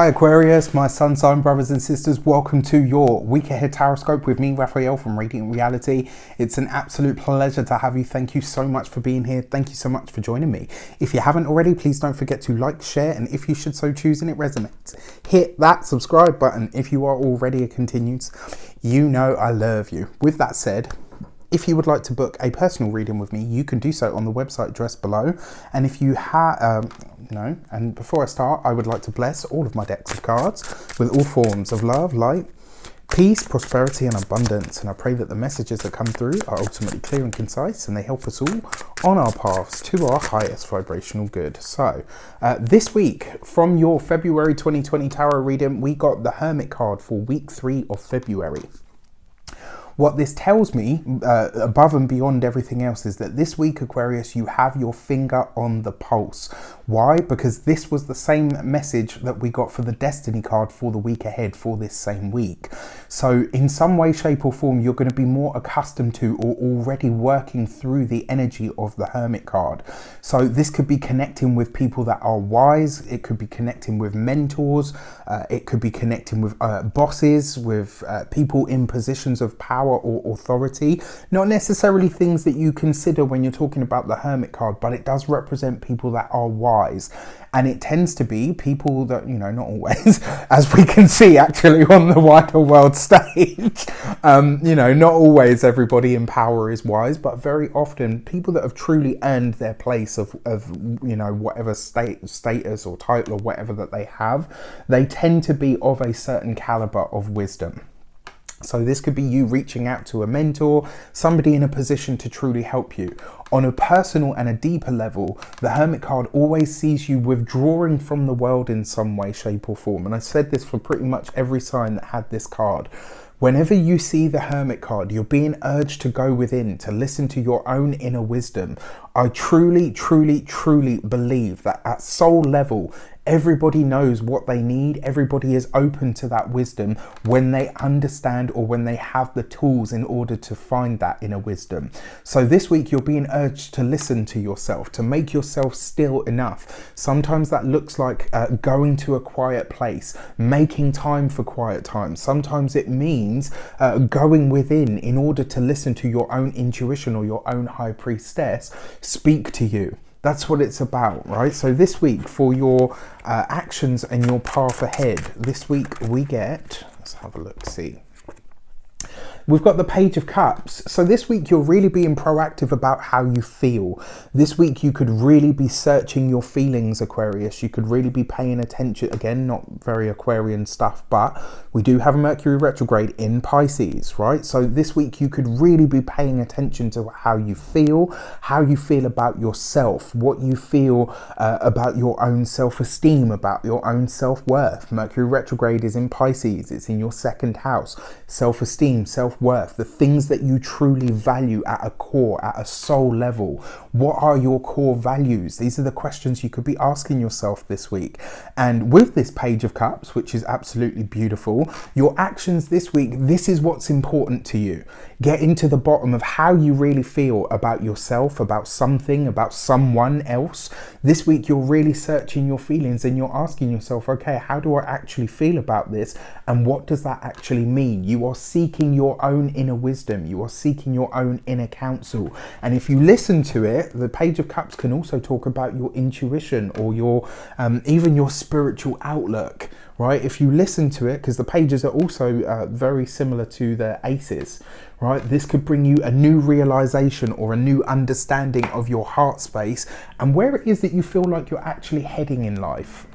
Hi Aquarius, my sun sign brothers and sisters, welcome to your week ahead taroscope with me, Raphael from Reydiant Reality. It's an absolute pleasure to have you. Thank you so much for being here. Thank you so much for joining me. If you haven't already, please don't forget to like, share, and if you should so choose and it resonates, hit that subscribe button. If you are already a continues, you know I love you. With that said, if you would like to book a personal reading with me, you can do so on the website address below. And if you have, and before I start, I would like to bless all of my decks of cards with all forms of love, light, peace, prosperity, and abundance. And I pray that the messages that come through are ultimately clear and concise, and they help us all on our paths to our highest vibrational good. So this week, from your February 2020 tarot reading, we got the Hermit card for week 3 of February. What this tells me, above and beyond everything else, is that this week, Aquarius, you have your finger on the pulse. Why? Because this was the same message that we got for the Destiny card for the week ahead for this same week. So in some way, shape or form, you're going to be more accustomed to or already working through the energy of the Hermit card. So this could be connecting with people that are wise. It could be connecting with mentors. It could be connecting with bosses, with people in positions of power or authority. Not necessarily things that you consider when you're talking about the Hermit card, but it does represent people that are wise. And it tends to be people that, not always, as we can see actually on the wider world stage, not always everybody in power is wise, but very often people that have truly earned their place of whatever status or title or whatever that they have, they tend to be of a certain caliber of wisdom. So this could be you reaching out to a mentor, somebody in a position to truly help you. On a personal and a deeper level, the Hermit card always sees you withdrawing from the world in some way, shape or form. And I said this for pretty much every sign that had this card. Whenever you see the Hermit card, you're being urged to go within, to listen to your own inner wisdom. I truly, truly, truly believe that at soul level, everybody knows what they need. Everybody is open to that wisdom when they understand or when they have the tools in order to find that inner wisdom. So this week you're being urged to listen to yourself, to make yourself still enough. Sometimes that looks like going to a quiet place, making time for quiet time. Sometimes it means going within in order to listen to your own intuition or your own high priestess speak to you. That's what it's about, right? So this week, for your actions and your path ahead, this week we get, let's have a look, see. We've got the Page of Cups. So this week you're really being proactive about how you feel. This week you could really be searching your feelings, Aquarius. You could really be paying attention. Again, not very Aquarian stuff, but we do have a Mercury retrograde in Pisces, right? So this week you could really be paying attention to how you feel about yourself, what you feel about your own self-esteem, about your own self-worth. Mercury retrograde is in Pisces. It's in your 2nd house. Self-esteem, self-worth, the things that you truly value at a core, at a soul level. What are your core values? These are the questions you could be asking yourself this week. And with this Page of Cups, which is absolutely beautiful, your actions this week, this is what's important to you. Get into the bottom of how you really feel about yourself, about something, about someone else. This week you're really searching your feelings and you're asking yourself, okay, how do I actually feel about this? And what does that actually mean? You are seeking your own inner wisdom. You are seeking your own inner counsel. And if you listen to it, the Page of Cups can also talk about your intuition or your even your spiritual outlook, right? If you listen to it, because the pages are also very similar to the aces, right? This could bring you a new realization or a new understanding of your heart space and where it is that you feel like you're actually heading in life.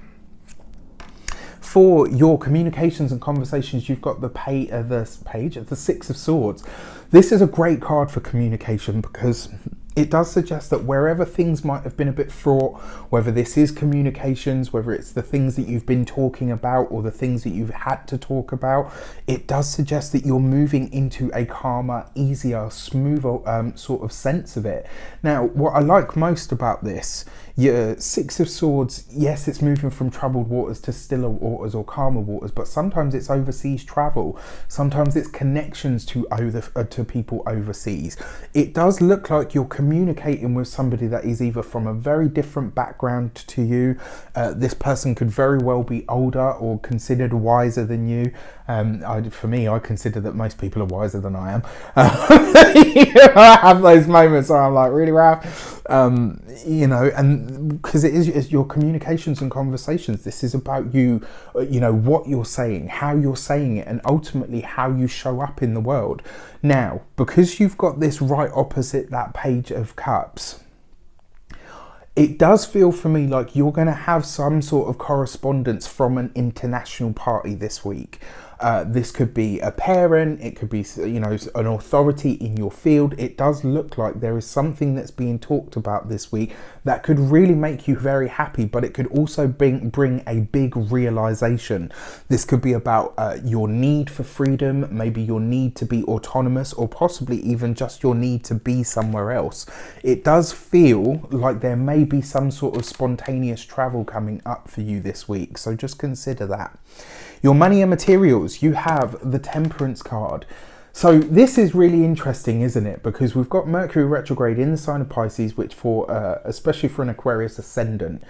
For your communications and conversations, you've got the page of the 6 of Swords. This is a great card for communication because it does suggest that wherever things might have been a bit fraught, whether this is communications, whether it's the things that you've been talking about or the things that you've had to talk about, it does suggest that you're moving into a calmer, easier, smoother sort of sense of it. Now, what I like most about this Your Six of Swords, yes, it's moving from troubled waters to stiller waters or calmer waters, but sometimes it's overseas travel. Sometimes it's connections to people overseas. It does look like you're communicating with somebody that is either from a very different background to you. This person could very well be older or considered wiser than you. For me, I consider that most people are wiser than I am. I have those moments where I'm like, really, Ralph? And because it's your communications and conversations. This is about you, what you're saying, how you're saying it, and ultimately how you show up in the world. Now, because you've got this right opposite that Page of Cups, it does feel for me like you're going to have some sort of correspondence from an international party this week. This could be a parent, it could be, an authority in your field. It does look like there is something that's being talked about this week that could really make you very happy, but it could also bring a big realization. This could be about your need for freedom, maybe your need to be autonomous, or possibly even just your need to be somewhere else. It does feel like there may be some sort of spontaneous travel coming up for you this week, so just consider that. Your money and materials, you have the Temperance card. So this is really interesting, isn't it? Because we've got Mercury retrograde in the sign of Pisces, which especially for an Aquarius ascendant,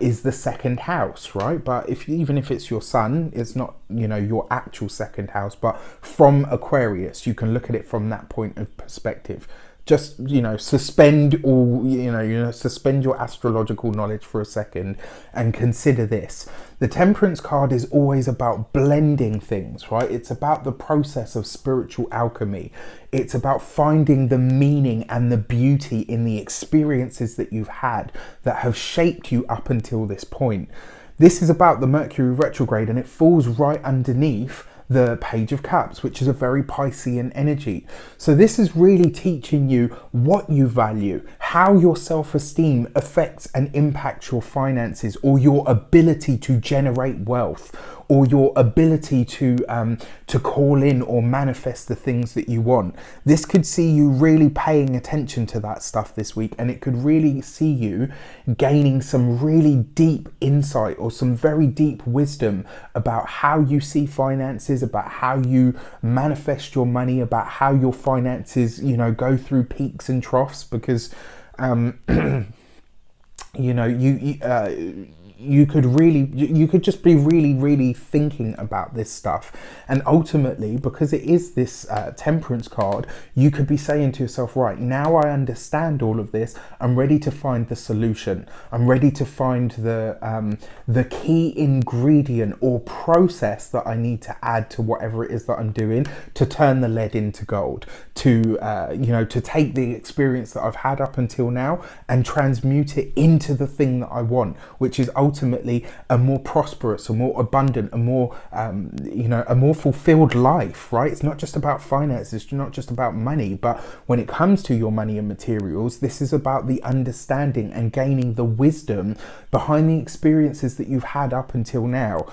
is the second house, right? But even if it's your sun, it's not, your actual second house, but from Aquarius, you can look at it from that point of perspective. Just, suspend all, suspend your astrological knowledge for a second and consider this. The Temperance card is always about blending things, right? It's about the process of spiritual alchemy. It's about finding the meaning and the beauty in the experiences that you've had that have shaped you up until this point. This is about the Mercury retrograde, and it falls right underneath the Page of Cups, which is a very Piscean energy. So this is really teaching you what you value, how your self-esteem affects and impacts your finances, or your ability to generate wealth, or your ability to call in or manifest the things that you want. This could see you really paying attention to that stuff this week, and it could really see you gaining some really deep insight or some very deep wisdom about how you see finances, about how you manifest your money, about how your finances, go through peaks and troughs, because you could just be really thinking about this stuff. And ultimately, because it is this Temperance card, you could be saying to yourself, right, now I understand all of this, I'm ready to find the solution. I'm ready to find the key ingredient or process that I need to add to whatever it is that I'm doing to turn the lead into gold, to take the experience that I've had up until now and transmute it into the thing that I want, which is ultimately a more prosperous, a more abundant, a more fulfilled life, right? It's not just about finances, it's not just about money, but when it comes to your money and materials, this is about the understanding and gaining the wisdom behind the experiences that you've had up until now.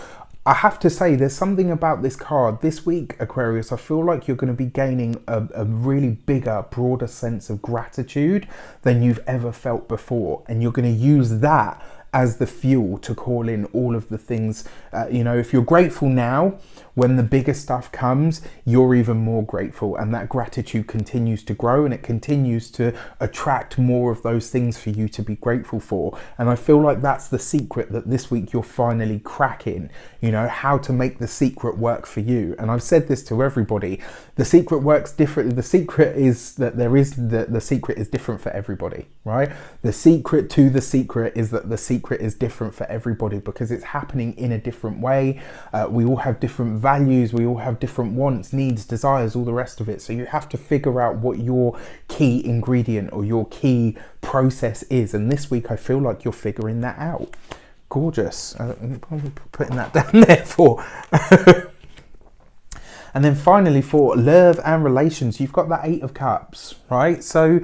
I have to say, there's something about this card this week, Aquarius. I feel like you're going to be gaining a really bigger, broader sense of gratitude than you've ever felt before, and you're going to use that as the fuel to call in all of the things. If you're grateful now, when the bigger stuff comes, you're even more grateful, and that gratitude continues to grow, and it continues to attract more of those things for you to be grateful for. And I feel like that's the secret that this week you're finally cracking, how to make the secret work for you. And I've said this to everybody, the secret works differently. The secret is that the secret is different for everybody, right? The secret to the secret is that the secret is different for everybody, because it's happening in a different way. We all have different values, we all have different wants, needs, desires, all the rest of it. So you have to figure out what your key ingredient or your key process is. And this week I feel like you're figuring that out. Gorgeous. I'm probably putting that down there for. And then finally, for love and relations, you've got that Eight of Cups, right? So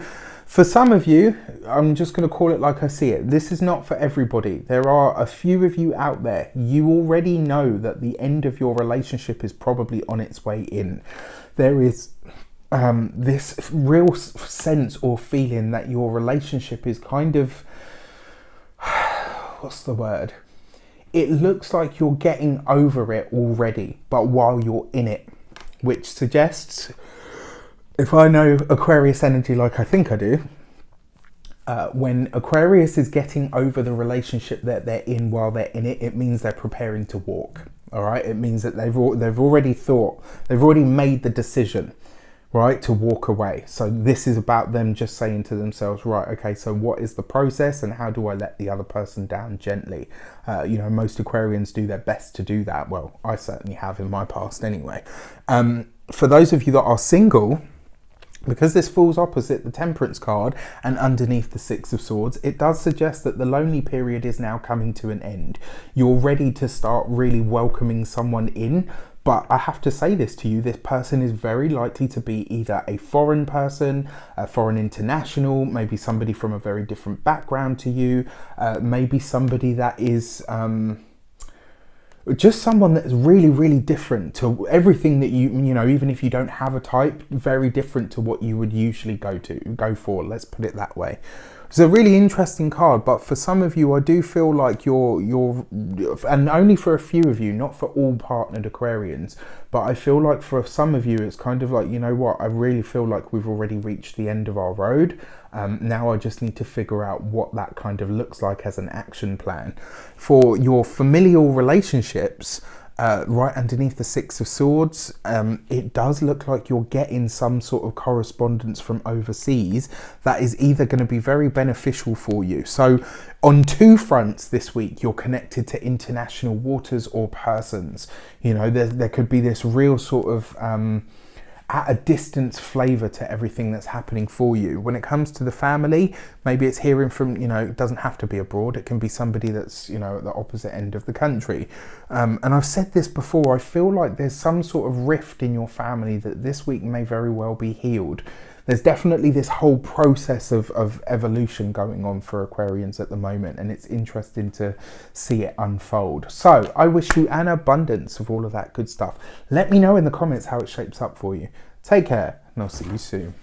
for some of you, I'm just going to call it like I see it. This is not for everybody. There are a few of you out there. You already know that the end of your relationship is probably on its way in. There is this real sense or feeling that your relationship is kind of what's the word? It looks like you're getting over it already, but while you're in it, which suggests, if I know Aquarius energy like I think I do, when Aquarius is getting over the relationship that they're in while they're in it, it means they're preparing to walk. All right, it means that they've already made the decision, right, to walk away. So this is about them just saying to themselves, right, okay, so what is the process and how do I let the other person down gently? You know, most Aquarians do their best to do that. Well, I certainly have in my past anyway. For those of you that are single, because this falls opposite the Temperance card and underneath the Six of Swords, it does suggest that the lonely period is now coming to an end. You're ready to start really welcoming someone in. But I have to say this to you, this person is very likely to be either a foreign person, a foreign international, maybe somebody from a very different background to you, maybe somebody that is just someone that's really, really different to everything that you know, even if you don't have a type, very different to what you would usually go for, let's put it that way. It's a really interesting card, but for some of you, I do feel like you're, and only for a few of you, not for all partnered Aquarians, but I feel like for some of you, it's kind of like, you know what, I really feel like we've already reached the end of our road. Now I just need to figure out what that kind of looks like as an action plan. For your familial relationships, right underneath the Six of Swords, it does look like you're getting some sort of correspondence from overseas that is either going to be very beneficial for you. So on two fronts this week, you're connected to international waters or persons. You know, there could be this real sort of at a distance flavor to everything that's happening for you. When it comes to the family, maybe it's hearing from, you know, it doesn't have to be abroad. It can be somebody that's, you know, at the opposite end of the country. And I've said this before, I feel like there's some sort of rift in your family that this week may very well be healed. There's definitely this whole process of evolution going on for Aquarians at the moment, and it's interesting to see it unfold. So I wish you an abundance of all of that good stuff. Let me know in the comments how it shapes up for you. Take care, and I'll see you soon.